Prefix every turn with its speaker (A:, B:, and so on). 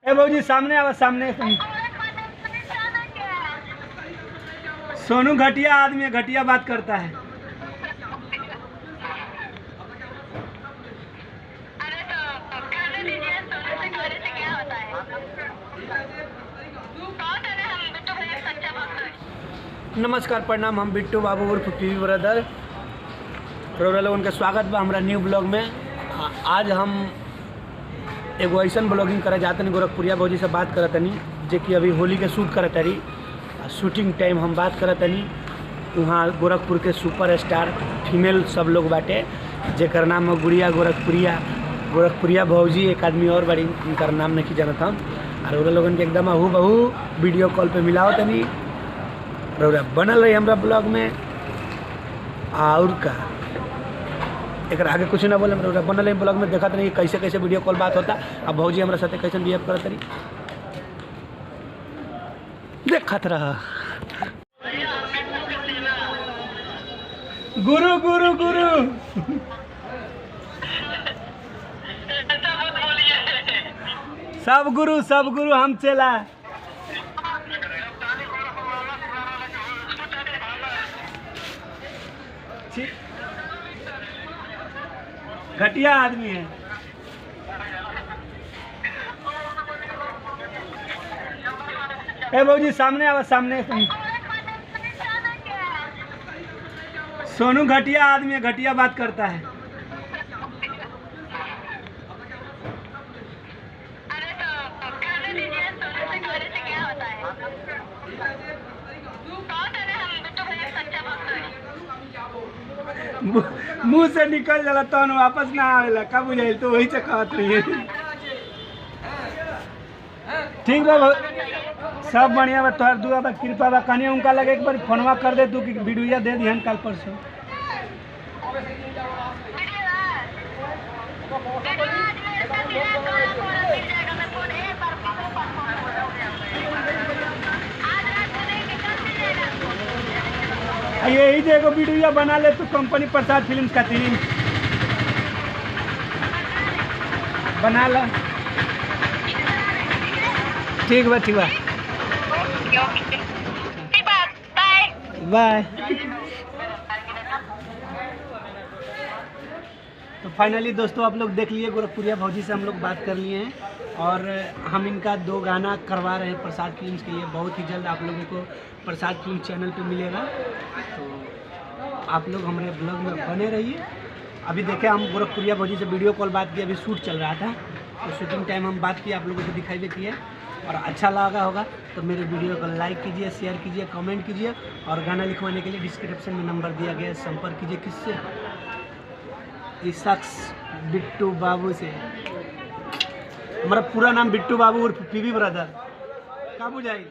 A: ए बाबूजी सामने आवा, सामने सोनू घटिया आदमी है, घटिया बात करता है। नमस्कार प्रणाम, हम बिट्टू बाबू उर्फ पीवी ब्रदर रौरा लोगन के स्वागत बा हमारा न्यू ब्लॉग में। आज हम एगो ऐसा ब्लॉगिंग करे जाते नहीं, गोरखपुरिया भौजी से बात करत तनी जे कि अभी होली के शूट करत रही। शूटिंग टाइम हम बात करत तनी, वहाँ गोरखपुर के सुपर स्टार फीमेल सब लोग बाटे जेकर नाम है गुड़िया गोरखपुरिया भौजी। एक आदमी और बड़ी, उनका नाम नहीं जानत हम। और रौरा लोगन के एकदम हू बहू वीडियो कॉल पे मिलाओ तनी। रौरा बनल रही हमारा ब्लॉग में। और का एक आगे कुछ ना बोले, रौरा बनल रही ब्लॉग में। देखा नहीं कैसे कैसे वीडियो कॉल बात होता। अब भौजी हमारे साथ कैसे बिहेव करत रही देखत रहा। गुरु गुरु गुरु सब गुरु हम चला। घटिया आदमी है। ए बाबूजी सामने आवा, सामने सोनू घटिया आदमी है, घटिया बात करता है। मुंह से निकल जाला तो वापस ना आवेला, का बुझाइल तो वही से कहत रही है। ठीक बा, सब बढ़िया बा, तोहर दुआ बा, कृपा बा। कहीं उनका लगे एक बार फोनवा कर दे तू कि वीडियो दे दिहन कल परसों। यही देखो वीडियो बना ले तो कंपनी प्रसाद फिल्म का तीन बना ला। ठीक बा, ठीक बा, बाय। तो फाइनली दोस्तों आप लोग देख लिए, गोरखपुरिया भौजी से हम लोग बात कर लिए हैं और हम इनका 2 गाना करवा रहे हैं प्रसाद फिल्म्स के लिए। बहुत ही जल्द आप लोगों को प्रसाद फिल्म चैनल पे मिलेगा, तो आप लोग हमारे ब्लॉग में बने रहिए। अभी देखें हम गोरखपुरिया भौजी से वीडियो कॉल बात की, अभी शूट चल रहा था तो शूटिंग टाइम हम बात की, आप लोगों को दिखाई देती है। और अच्छा लगा होगा तो मेरे वीडियो को लाइक कीजिए, शेयर कीजिए, कमेंट कीजिए। और गाना लिखवाने के लिए डिस्क्रिप्शन में नंबर दिया गया है, संपर्क कीजिए। किससे? इस शख्स बिट्टू बाबू से। हमारा पूरा नाम बिट्टू बाबू उर्फ पीवी ब्रदर, का बुझाई।